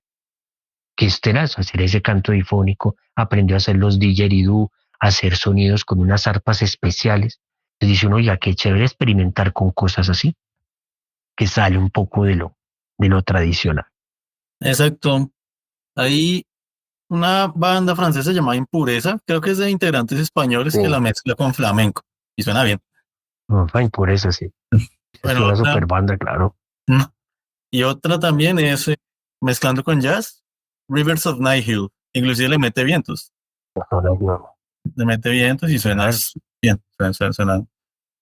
S4: Qué esterazo hacer ese canto difónico, aprendió a hacer los didgeridoo, a hacer sonidos con unas arpas especiales. Le dice uno, ya qué chévere experimentar con cosas así, que sale un poco de lo tradicional.
S2: Exacto. Hay una banda francesa llamada Impureza, creo que es de integrantes españoles que la mezcla con flamenco y suena bien.
S4: Fine, por eso sí. Es
S2: Bueno,
S4: una super banda, claro.
S2: y otra también es mezclando con jazz, Rivers of Night Hill, inclusive le mete vientos y suena bien, suena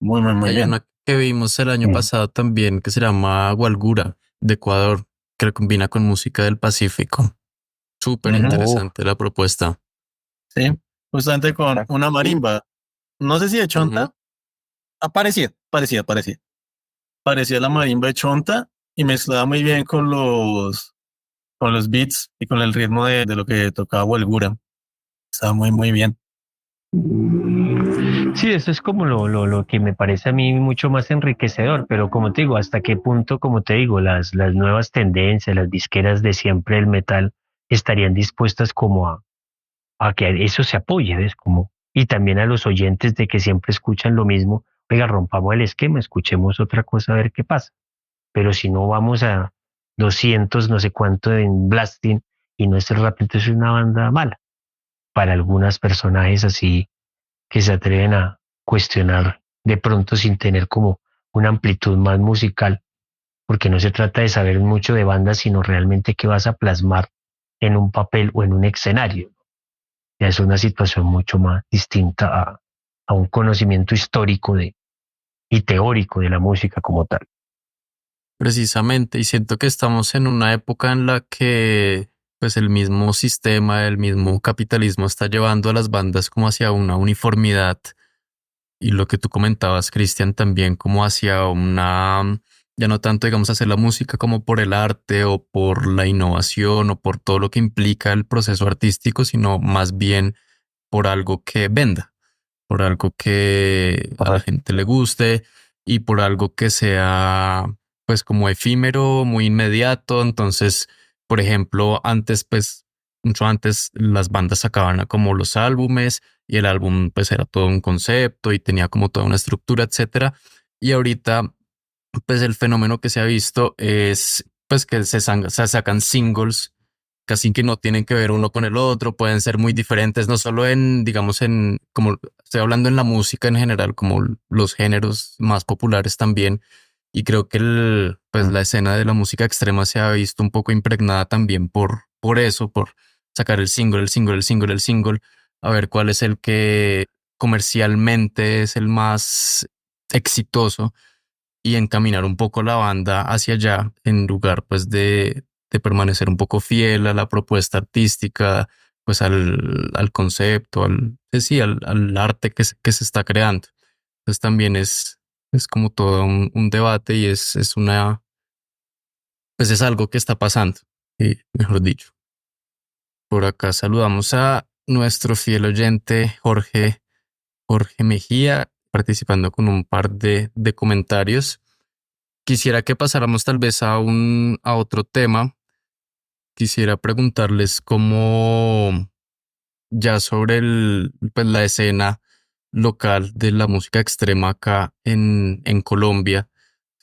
S2: muy, muy, muy
S1: Hay
S2: bien.
S1: una que vimos el año
S4: Mm.
S1: pasado también que se llama Gualgura, de Ecuador, que combina con música del Pacífico. Súper
S2: Ujú.
S4: Oh,
S1: interesante la propuesta.
S2: Sí, justamente con una marimba. No sé si de
S1: Ujú.
S2: Chonta. Parecía. Parecía la marimba de Chonta y mezclaba muy bien con los beats y con el ritmo de lo que tocaba Walgura. Estaba muy, muy bien.
S4: sí, eso es como lo que me parece a mí mucho más enriquecedor, pero como te digo, hasta qué punto, como te digo, las nuevas tendencias, las disqueras de siempre del metal estarían dispuestas como a que eso se apoye, ¿ves? Como, y también a los oyentes de que siempre escuchan lo mismo, oiga, rompamos el esquema, escuchemos otra cosa a ver qué pasa. Pero si no vamos a 200 no sé cuánto en Blasting y no es el rap, entonces es una banda mala. Para algunas personajes así que se atreven a cuestionar de pronto sin tener como una amplitud más musical, porque no se trata de saber mucho de bandas, sino realmente qué vas a plasmar en un papel o en un escenario. Ya es una situación mucho más distinta a un conocimiento histórico y teórico de la música como tal.
S1: Precisamente, y siento que estamos en una época en la que pues el mismo sistema, el mismo capitalismo está llevando a las bandas como hacia una uniformidad y lo que tú comentabas, Cristian, también como hacia una, ya no tanto digamos hacer la música como por el arte o por la innovación o por todo lo que implica el proceso artístico, sino más bien por algo que venda, por algo que a la gente le guste y por algo que sea pues como efímero, muy inmediato. Entonces, por ejemplo, antes pues mucho antes las bandas sacaban como los álbumes y el álbum pues era todo un concepto y tenía como toda una estructura, etcétera. Y ahorita pues el fenómeno que se ha visto es pues que se sacan singles casi que no tienen que ver uno con el otro, pueden ser muy diferentes, no solo en, digamos, en, como estoy hablando en la música en general, como los géneros más populares también. Y creo que pues la escena de la música extrema se ha visto un poco impregnada también por eso, por sacar el single, a ver cuál es el que comercialmente es el más exitoso y encaminar un poco la banda hacia allá en lugar pues de permanecer un poco fiel a la propuesta artística, pues al concepto, sí, al arte que se está creando. Entonces también es como todo un debate y es una, pues es algo que está pasando, mejor dicho. Por acá saludamos a nuestro fiel oyente Jorge Mejía, participando con un par de comentarios. Quisiera que pasáramos tal vez a otro tema. Quisiera preguntarles cómo ya sobre pues la escena local de la música extrema acá en Colombia,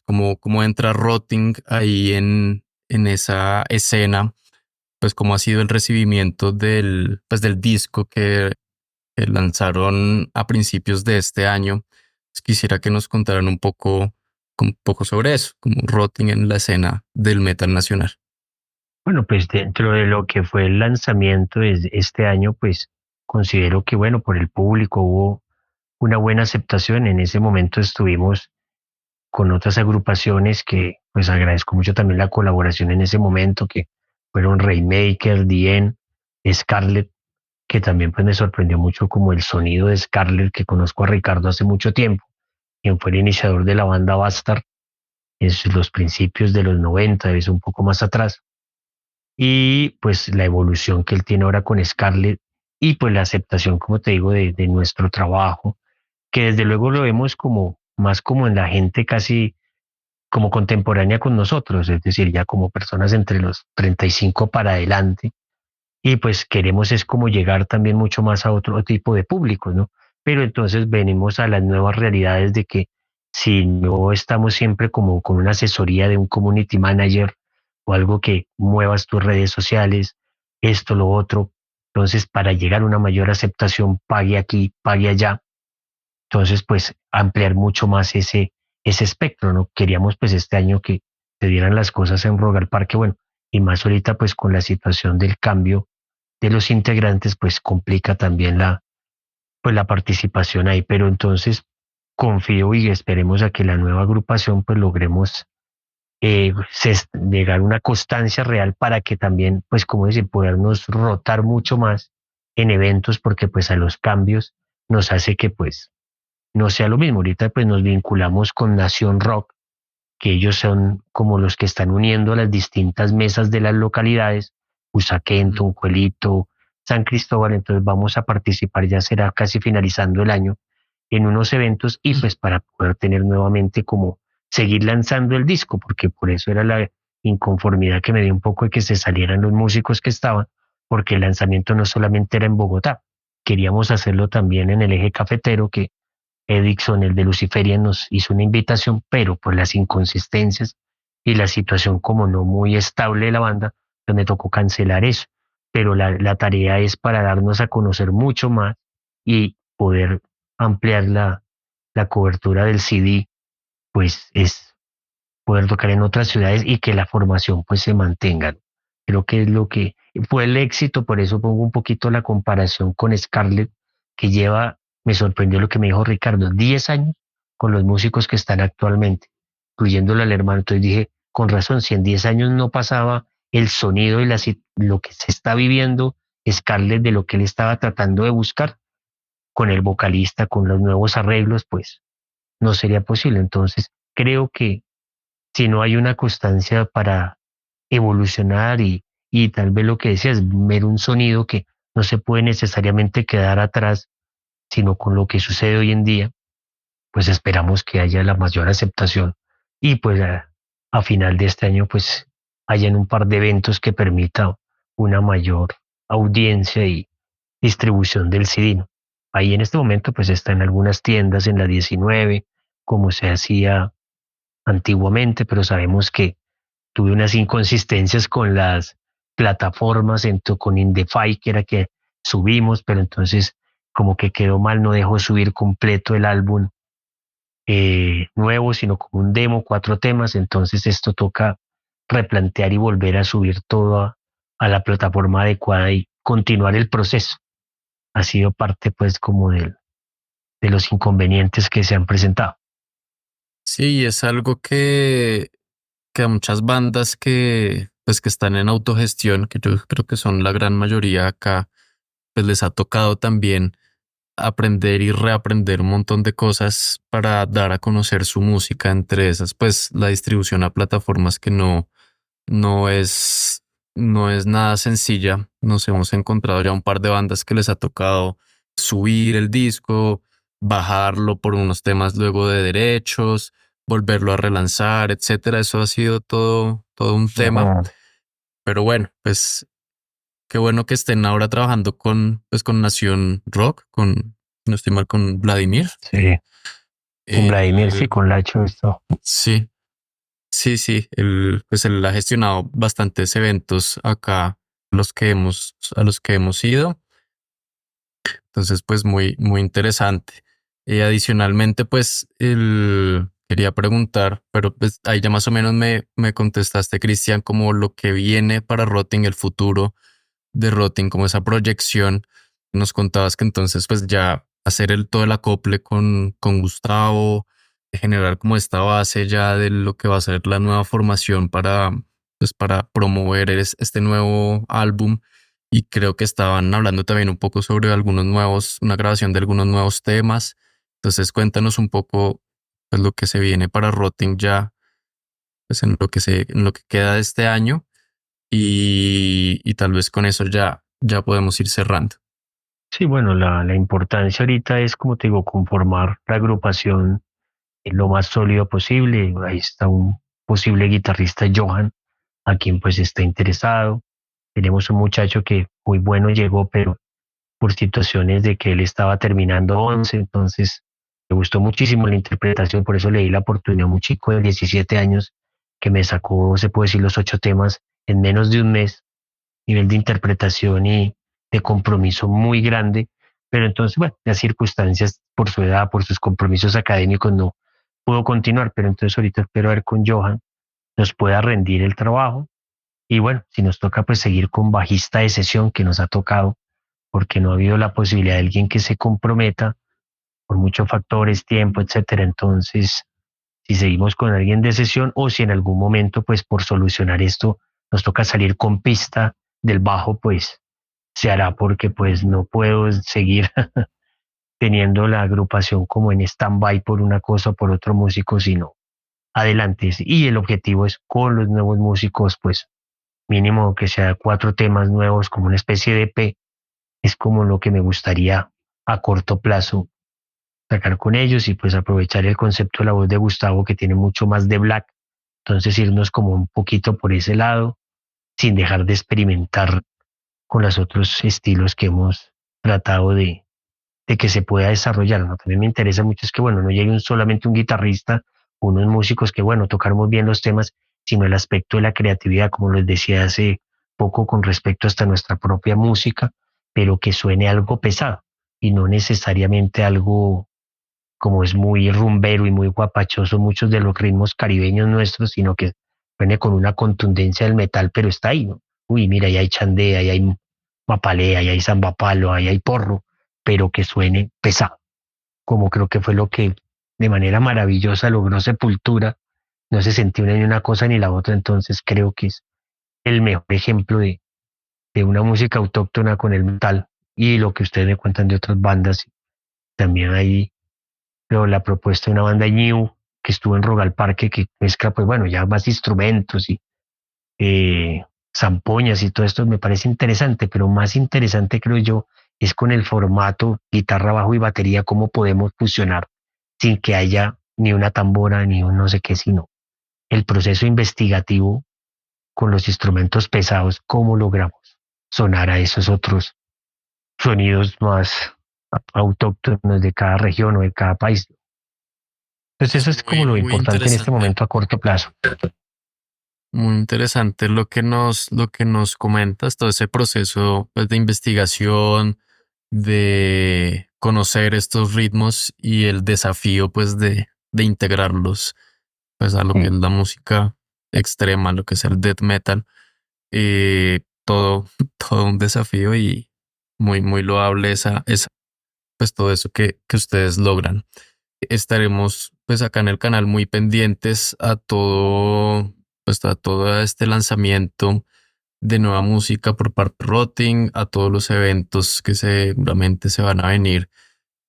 S1: cómo entra Rotting ahí en esa escena, pues cómo ha sido el recibimiento pues del disco que lanzaron a principios de este año. Pues quisiera que nos contaran un poco sobre eso, como Rotting en la escena del metal nacional.
S4: Bueno, pues dentro de lo que fue el lanzamiento de este año, pues considero que, bueno, por el público hubo una buena aceptación. En ese momento estuvimos con otras agrupaciones que, pues agradezco mucho también la colaboración en ese momento, que fueron Rainmaker, Dien, Scarlett, que también pues me sorprendió mucho como el sonido de Scarlett, que conozco a Ricardo hace mucho tiempo, quien fue el iniciador de la banda Bastard en los principios de los 90, es un poco más atrás, y pues la evolución que él tiene ahora con Scarlett y pues la aceptación, como te digo, de nuestro trabajo, que desde luego lo vemos como más como en la gente casi como contemporánea con nosotros, es decir, ya como personas entre los 35 para adelante, y pues queremos es como llegar también mucho más a otro tipo de públicos, ¿no? Pero entonces venimos a las nuevas realidades de que si no estamos siempre como con una asesoría de un community manager o algo que muevas tus redes sociales, esto, lo otro, entonces para llegar a una mayor aceptación, pague aquí, pague allá, entonces pues ampliar mucho más ese espectro, ¿no? Queríamos pues este año que se dieran las cosas en Rock al Parque, bueno, y más ahorita pues con la situación del cambio de los integrantes, pues complica también pues la participación ahí. Pero entonces confío y esperemos a que la nueva agrupación pues logremos llegar a una constancia real para que también, pues como decir, podernos rotar mucho más en eventos, porque pues a los cambios nos hace que pues no sea lo mismo. Ahorita pues nos vinculamos con Nación Rock, que ellos son como los que están uniendo las distintas mesas de las localidades, Usaquén, Tunjuelito, San Cristóbal. Entonces vamos a participar, ya será casi finalizando el año, en unos eventos y pues para poder tener nuevamente como seguir lanzando el disco, porque por eso era la inconformidad que me dio un poco de que se salieran los músicos que estaban, porque el lanzamiento no solamente era en Bogotá, queríamos hacerlo también en el eje cafetero, que Edixon, el de Luciferia, nos hizo una invitación, pero por las inconsistencias y la situación como no muy estable de la banda, pues me tocó cancelar eso. Pero la tarea es para darnos a conocer mucho más y poder ampliar la cobertura del CD, pues es poder tocar en otras ciudades y que la formación pues se mantenga. Creo que es lo que fue el éxito, por eso pongo un poquito la comparación con Scarlett, que lleva, me sorprendió lo que me dijo Ricardo, 10 años con los músicos que están actualmente, incluyéndolo al hermano. Entonces dije, con razón, si en 10 años no pasaba el sonido y lo que se está viviendo Scarlett de lo que él estaba tratando de buscar con el vocalista, con los nuevos arreglos, pues no sería posible. Entonces creo que si no hay una constancia para evolucionar y tal vez lo que decías, ver un sonido que no se puede necesariamente quedar atrás, sino con lo que sucede hoy en día, pues esperamos que haya la mayor aceptación y pues a final de este año pues hayan un par de eventos que permita una mayor audiencia y distribución del CD, ¿no? Ahí en este momento pues está en algunas tiendas en la 19, como se hacía antiguamente, pero sabemos que tuve unas inconsistencias con las plataformas, con Indefy, que era que subimos, pero entonces como que quedó mal, no dejó subir completo el álbum nuevo, sino como un demo, 4 temas. Entonces esto toca replantear y volver a subir todo a la plataforma adecuada y continuar el proceso. Ha sido parte pues como de los inconvenientes que se han presentado.
S1: Sí, es algo que a muchas bandas pues, que están en autogestión, que yo creo que son la gran mayoría acá, pues les ha tocado también aprender y reaprender un montón de cosas para dar a conocer su música, entre esas, pues la distribución a plataformas que no es, no es nada sencilla. Nos hemos encontrado ya un par de bandas que les ha tocado subir el disco, bajarlo por unos temas luego de derechos, volverlo a relanzar, etcétera. Eso ha sido todo un tema. Pero bueno, pues qué bueno que estén ahora trabajando con Nación Rock, no estoy mal, con Vladimir.
S4: Sí, con Vladimir, sí,
S1: Eh,
S4: con Lacho esto.
S1: sí, sí. Él ha gestionado bastantes eventos acá, a los que hemos ido. Entonces, pues muy interesante. Adicionalmente, pues, quería preguntar, pero pues ahí ya más o menos me contestaste, Cristian, como lo que viene para Rotting, el futuro de Rotting, como esa proyección. Nos contabas que entonces pues ya hacer todo el acople con Gustavo, generar como esta base ya de lo que va a ser la nueva formación pues para promover este nuevo álbum. Y creo que estaban hablando también un poco sobre una grabación de algunos nuevos temas. Entonces cuéntanos un poco pues lo que se viene para Rotting ya, pues en lo que queda de este año y tal vez con eso ya podemos ir cerrando.
S4: Sí, bueno, la importancia ahorita es, como te digo, conformar la agrupación lo más sólido posible. Ahí está un posible guitarrista, Johan, a quien pues está interesado. Tenemos un muchacho que muy bueno llegó, pero por situaciones de que él estaba terminando 11, entonces me gustó muchísimo la interpretación, por eso le di la oportunidad a un chico de 17 años que me sacó, se puede decir, los 8 temas en menos de un mes, nivel de interpretación y de compromiso muy grande, pero entonces, bueno, las circunstancias por su edad, por sus compromisos académicos no pudo continuar, pero entonces ahorita espero ver con Johan nos pueda rendir el trabajo y bueno, si nos toca pues seguir con bajista de sesión que nos ha tocado porque no ha habido la posibilidad de alguien que se comprometa por muchos factores, tiempo, etcétera. Entonces, si seguimos con alguien de sesión o si en algún momento, pues por solucionar esto, nos toca salir con pista del bajo, pues se hará porque pues no puedo seguir teniendo la agrupación como en stand-by por una cosa o por otro músico, sino adelante. Y el objetivo es con los nuevos músicos, pues mínimo que sea 4 temas nuevos, como una especie de EP, es como lo que me gustaría a corto plazo sacar con ellos y pues aprovechar el concepto de la voz de Gustavo que tiene mucho más de black, entonces irnos como un poquito por ese lado, sin dejar de experimentar con los otros estilos que hemos tratado de que se pueda desarrollar, ¿no? También me interesa mucho es que, bueno, no llegue solamente un guitarrista, unos músicos que, bueno, tocar muy bien los temas, sino el aspecto de la creatividad, como les decía hace poco con respecto hasta nuestra propia música, pero que suene algo pesado y no necesariamente algo como es muy rumbero y muy guapachoso muchos de los ritmos caribeños nuestros, sino que suene con una contundencia del metal, pero está ahí, ¿no? Uy, mira, ahí hay chandé, ahí hay mapalé, ahí hay zambapalo, ahí hay porro, pero que suene pesado, como creo que fue lo que de manera maravillosa logró Sepultura, no se sintió ni una cosa ni la otra, entonces creo que es el mejor ejemplo de una música autóctona con el metal y lo que ustedes me cuentan de otras bandas, también hay pero la propuesta de una banda New que estuvo en Rogal Parque que mezcla pues bueno ya más instrumentos y zampoñas y todo esto me parece interesante, pero más interesante creo yo es con el formato guitarra, bajo y batería, cómo podemos fusionar sin que haya ni una tambora ni un no sé qué, sino el proceso investigativo con los instrumentos pesados, cómo logramos sonar a esos otros sonidos más autóctonos de cada región o de cada país. Entonces eso es como
S1: Muy,
S4: lo
S1: muy
S4: importante en este
S1: interesante.
S4: momento a corto plazo.
S1: Muy interesante lo que nos comentas, todo ese proceso pues, de investigación, de conocer estos ritmos y el desafío pues de integrarlos pues a lo que es
S4: Sí.
S1: la música extrema, lo que es el death metal. Todo, todo un desafío y muy, muy loable pues todo eso que ustedes logran. Estaremos pues acá en el canal muy pendientes a todo, pues a todo este lanzamiento de nueva música por parte de Rotting, a todos los eventos que seguramente se van a venir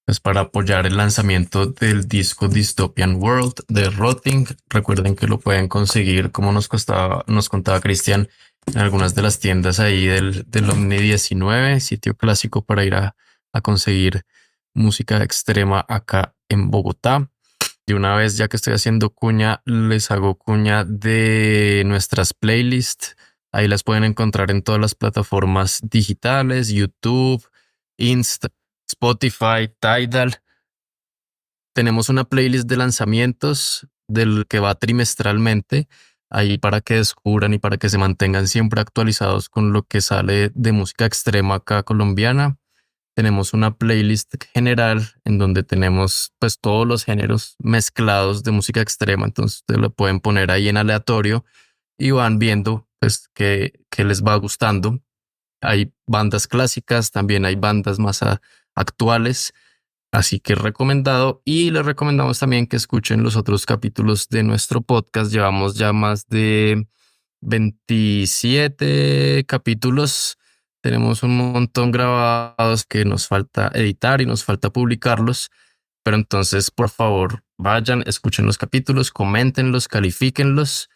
S1: pues para apoyar el lanzamiento del disco Dystopian World de Rotting. Recuerden que lo pueden conseguir, como nos contaba Cristian, en algunas de las tiendas ahí del Omni 19, sitio clásico para ir a conseguir música extrema acá en Bogotá. De una vez, ya que estoy haciendo cuña, les hago cuña de nuestras playlists. Ahí las pueden encontrar en todas las plataformas digitales, YouTube, Insta, Spotify, Tidal. Tenemos una playlist de lanzamientos del que va trimestralmente, ahí para que descubran y para que se mantengan siempre actualizados con lo que sale de música extrema acá colombiana. Tenemos una playlist general en donde tenemos pues todos los géneros mezclados de música extrema, entonces ustedes lo pueden poner ahí en aleatorio y van viendo pues que les va gustando. Hay bandas clásicas, también hay bandas más actuales, así que recomendado. Y les recomendamos también que escuchen los otros capítulos de nuestro podcast. Llevamos ya más de 27 capítulos. Tenemos un montón grabados que nos falta editar y nos falta publicarlos. Pero entonces, por favor, vayan, escuchen los capítulos, coméntenlos, califíquenlos.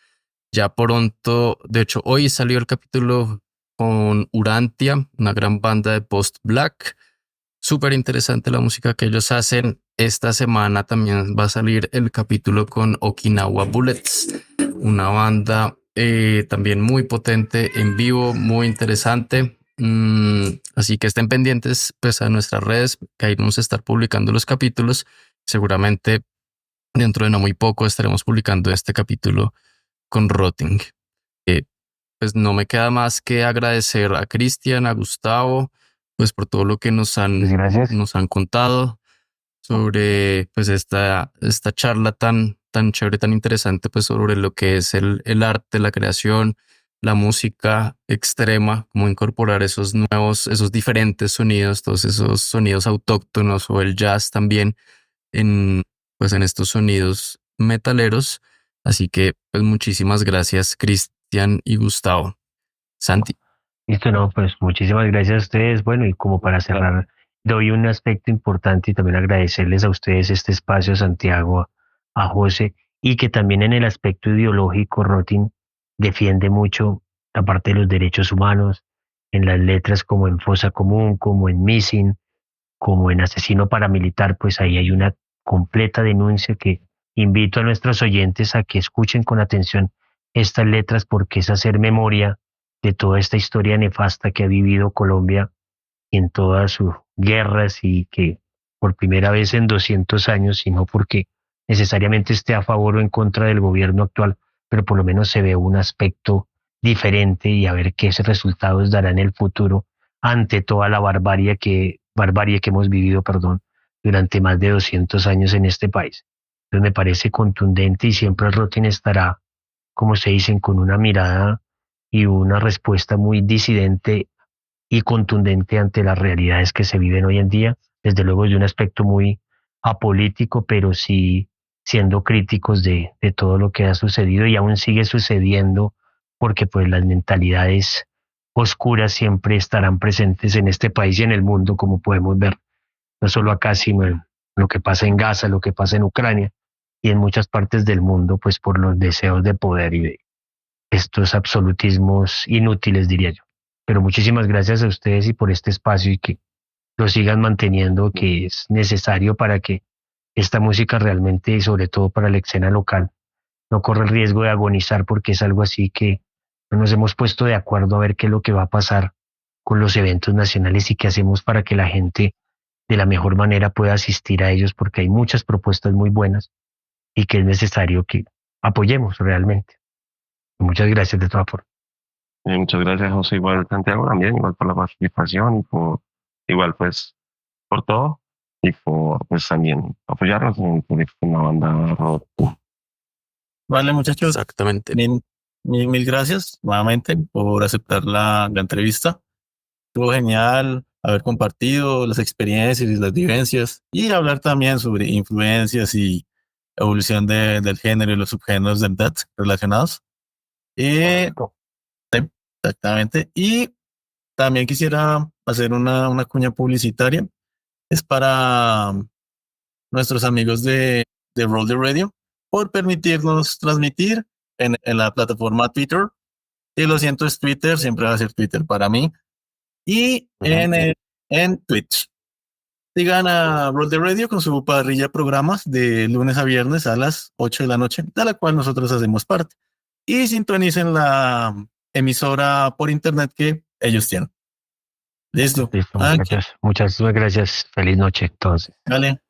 S1: Ya pronto, de hecho, hoy salió el capítulo con Urantia, una gran banda de post-black. Súper interesante la música que ellos hacen. Esta semana también va a salir el capítulo con Okinawa Bullets, una banda también muy potente en vivo, muy interesante. Así que estén pendientes pues, a nuestras redes, que ahí vamos a estar publicando los capítulos. Seguramente dentro de no muy poco estaremos publicando este capítulo con Rotting. Pues no me queda más que agradecer a Cristian, a Gustavo, pues por todo lo que
S4: Pues gracias.
S1: nos han contado sobre pues esta charla tan chévere, tan interesante, pues sobre lo que es el arte, la creación, la música extrema, cómo incorporar esos nuevos, esos diferentes sonidos, todos esos sonidos autóctonos o el jazz también en, pues en estos sonidos metaleros. Así que, pues muchísimas gracias, Cristian y Gustavo. Santi.
S4: Listo, no, pues muchísimas gracias a ustedes. Bueno, y como para cerrar, doy un aspecto importante y también agradecerles a ustedes este espacio, a Santiago, a José, y que también en el aspecto ideológico, Rotin defiende mucho la parte de los derechos humanos, en las letras como en Fosa Común, como en Missing, como en Asesino Paramilitar, pues ahí hay una completa denuncia que invito a nuestros oyentes a que escuchen con atención estas letras porque es hacer memoria de toda esta historia nefasta que ha vivido Colombia en todas sus guerras y que por primera vez en 200 años, y no porque necesariamente esté a favor o en contra del gobierno actual, pero por lo menos se ve un aspecto diferente y a ver qué resultados dará en el futuro ante toda la barbarie que hemos vivido, perdón, durante más de 200 años en este país. Entonces me parece contundente y siempre el Rotin estará, como se dicen, con una mirada y una respuesta muy disidente y contundente ante las realidades que se viven hoy en día, desde luego de un aspecto muy apolítico, pero sí siendo críticos de todo lo que ha sucedido y aún sigue sucediendo, porque pues las mentalidades oscuras siempre estarán presentes en este país y en el mundo, como podemos ver, no solo acá, sino en lo que pasa en Gaza, lo que pasa en Ucrania y en muchas partes del mundo, pues por los deseos de poder y de estos absolutismos inútiles, diría yo. Pero muchísimas gracias a ustedes y por este espacio y que lo sigan manteniendo, que es necesario para que esta música realmente, y sobre todo para la escena local, no corra el riesgo de agonizar, porque es algo así que no nos hemos puesto de acuerdo a ver qué es lo que va a pasar con los eventos nacionales y qué hacemos para que la gente de la mejor manera pueda asistir a ellos, porque hay muchas propuestas muy buenas y que es necesario que apoyemos realmente. Muchas gracias de todas formas.
S3: Muchas gracias, José. Igual, Santiago, también, igual por la participación y por, igual, pues, por todo y por, pues, también apoyarnos en el proyecto de la banda rock.
S2: Vale, muchachos.
S1: Exactamente.
S2: Mil gracias nuevamente por aceptar la entrevista. Estuvo genial haber compartido las experiencias y las vivencias y hablar también sobre influencias y evolución del género y los subgéneros del death relacionados. Exactamente. Y también quisiera hacer una cuña publicitaria. Es para nuestros amigos de Roll the Radio por permitirnos transmitir en la plataforma Twitter. Y lo siento, es Twitter, siempre va a ser Twitter para mí. Y en Twitch. Sigan a Roll the Radio con su parrilla de programas de lunes a viernes a las 8 de la noche, de la cual nosotros hacemos parte. Y sintonicen la emisora por internet que ellos tienen. Listo.
S4: Muchas gracias. Feliz noche, entonces.
S2: Vale.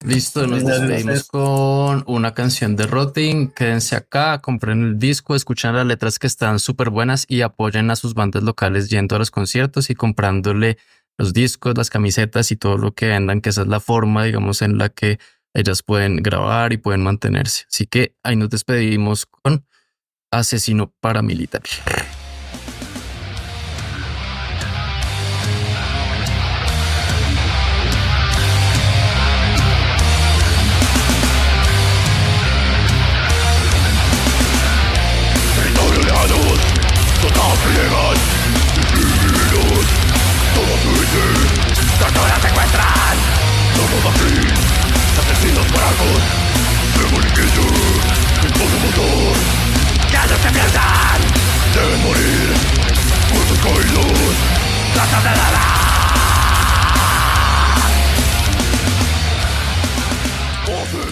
S1: Listo, nos despedimos con una canción de Rotin. Quédense acá, compren el disco, escuchen las letras que están súper buenas y apoyen a sus bandas locales yendo a los conciertos y comprándole los discos, las camisetas y todo lo que vendan, que esa es la forma, digamos, en la que ellas pueden grabar y pueden mantenerse. Así que ahí nos despedimos con Asesino Paramilitar.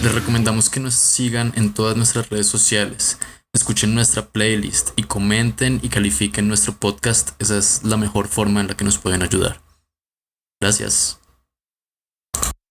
S1: Les recomendamos que nos sigan en todas nuestras redes sociales, escuchen nuestra playlist y comenten y califiquen nuestro podcast. Esa es la mejor forma en la que nos pueden ayudar. Gracias.